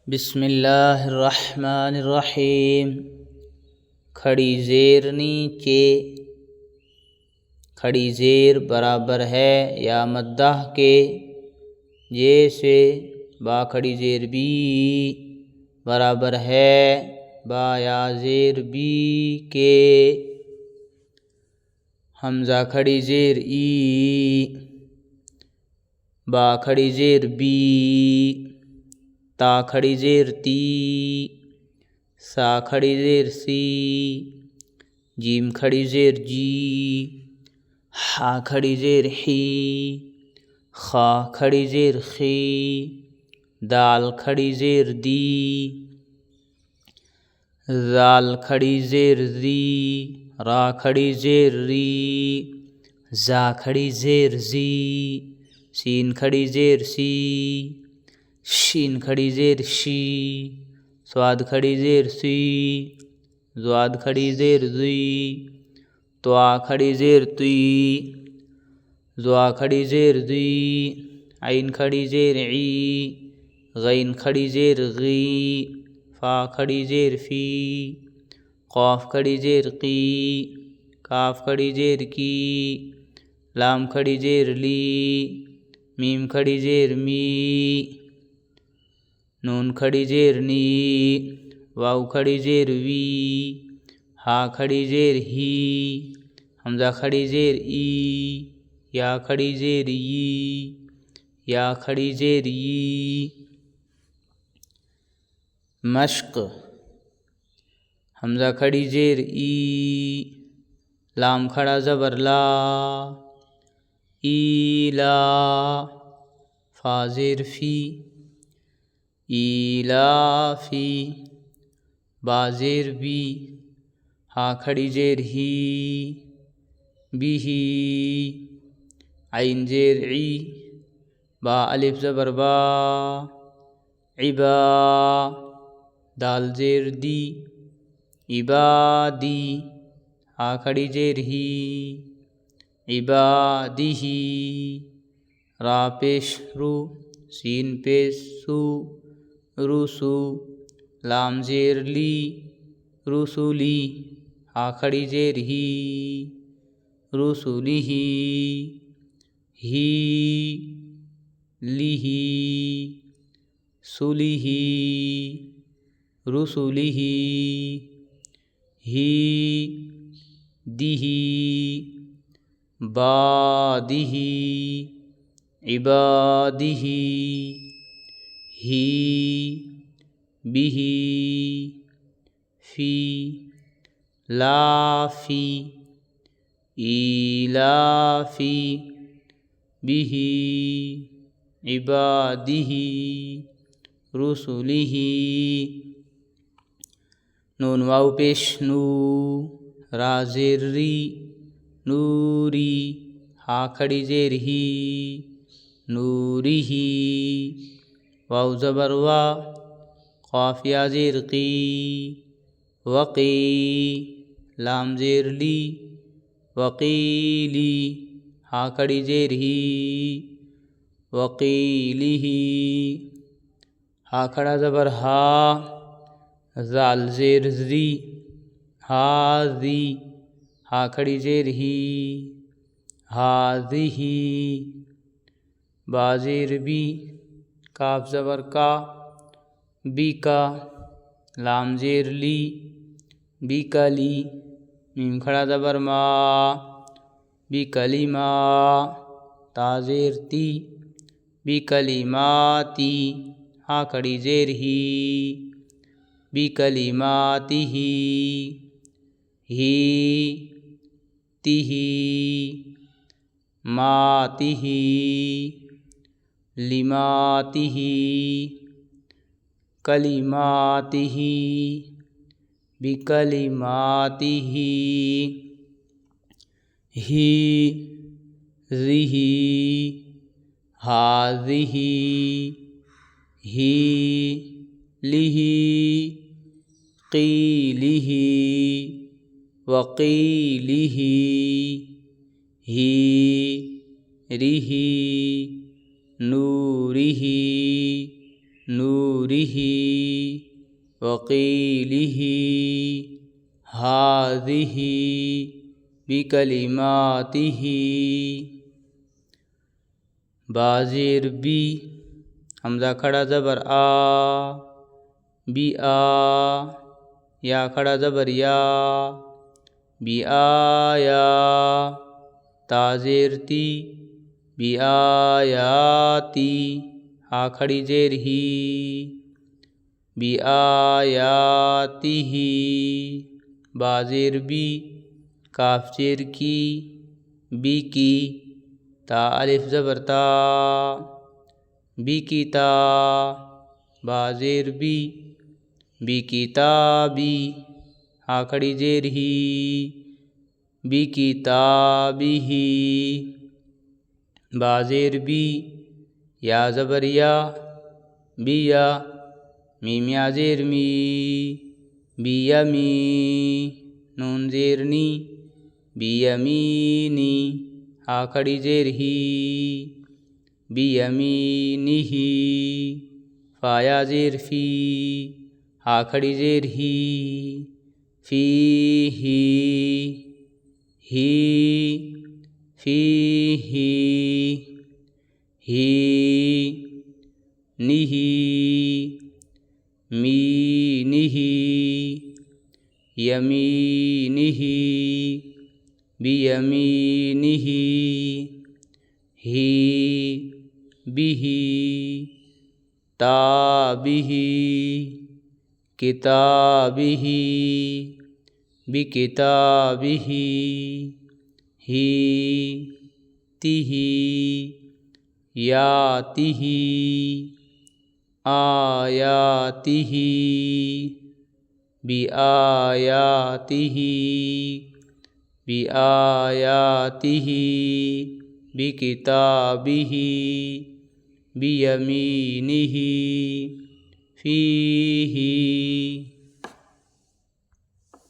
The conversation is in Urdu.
بسم اللہ الرحمن الرحیم۔ کھڑی زیر نیچے، کھڑی زیر برابر ہے یا مدہ کے، جیسے با کھڑی زیر بی برابر ہے با یا زیر بی کے۔ حمزہ کھڑی زیر ای، با کھڑی زیر بی، تا کھڑی زیر تی، سا کھڑی زیر سی، جیم کھڑی زیر جی، ہا کھڑی زیر ہی، خا کھڑی زیر خی، دال کھڑی زیر دی، زال کھڑی زیر زی، را کھڑی زیر ری، زا کھڑی زیر زی، سین کھڑی زیر سی، شین کھڑی زیر شی، صاد کھڑی زیر سی، زواد کھڑی زیر زی، توا کھڑی زیر تی، زوا کھڑی زیر زی، عین کھڑی زیر عی، غین کھڑی زیر غی، فا کھڑی زیر فی، قاف کھڑی زیر قی، کاف کھڑی زیر کی، لام کھڑی زیر لی، میم کھڑی زیر می، نون کھڑی زیر نی، واو کھڑی زیر وی، ہا کھڑی زیر ہی، حمزہ کھڑی زیر ای، یا کھڑی زیر ی، یا کھڑی زیر ی۔ مشق، حمزہ کھڑی زیر ای، لام کھڑا زبر لا، ایلا، فا زیر فی، ایلافی، با زیر بی، ہا کھڑی زیر ہی، بیہی، عین زیر عی، با الف زبر با، عبا، دال زیر دی، عبادی، ہا کھڑی زیر ہی، عبادہی، را پیش رو، سین پیش سو، رسو، لام زیر لی، رسولی، ہا کھڑی زیر ہی، رسولی، ہی، لیہی، سلیہی، رسولیہی، ہی، دیہی، بادہی، عبادہی، ہی، بیہی، فی، لافی، ایلافی، بیہی، عبادہی، رسلہ۔ نون واو پیش نو، را زیر ری، نوری، ہا کھڑی زیر ہی، نورہ، واو زبر وا، قاف یا زیر قی، وقی، لام زیر لی، وقیلی، ہا کھڑی زیر ہی، وقیلہ، ہا کھڑا زبر ہا، زال زیر زی، ہاذی، ہا کھڑی زیر ہی، ہاذہ، با زیر بی، کاف زبر کا، بی کا، لام زیر لی، بی کلی، میم کھڑا زبر ما، بی کلمہ، تا زیر تی، بی کلماتی، ہا کھڑی زیر ہی، بی کلماتہ، ہی، تہ، ماتہ، لماتہ، کلماتہ، بکلماتہ، ہی، ذہ، ہاذہ، ہی، لہ، قیلہ، وقیلہ، ہی، رہ، نورہ، نوره وقيله هذه بكلماته بازیر بی حمزہ کھڑا زبر آ بی آ یا کھڑا زبر یا بی آیا تازیر تی بی آیاتی ہا کھڑی زیر ہی بی آیاتی ہی بازیر بی کاف زیر کی بی کی تا الف زبر تا بی کی تا بازیر بی بی کتابی ہا کھڑی زیر ہی بی کتابی بازیر بی یا زبر یا بی یا میم یا زیر می بی یمی نون زیر نی بی یمینی ہا کھڑی زیر ہی بی یمینی فا یا زیر فی ہا کھڑی زیر ہی فی ہی نیہی مینہی یمینہی بیمینہی ہی بیہی تابہی کتابہی بکتابہی ہی تیہی یاتیہی آیاتیہی بآیاتیہی بآیاتیہی بکتابہی بیمینہی فیہی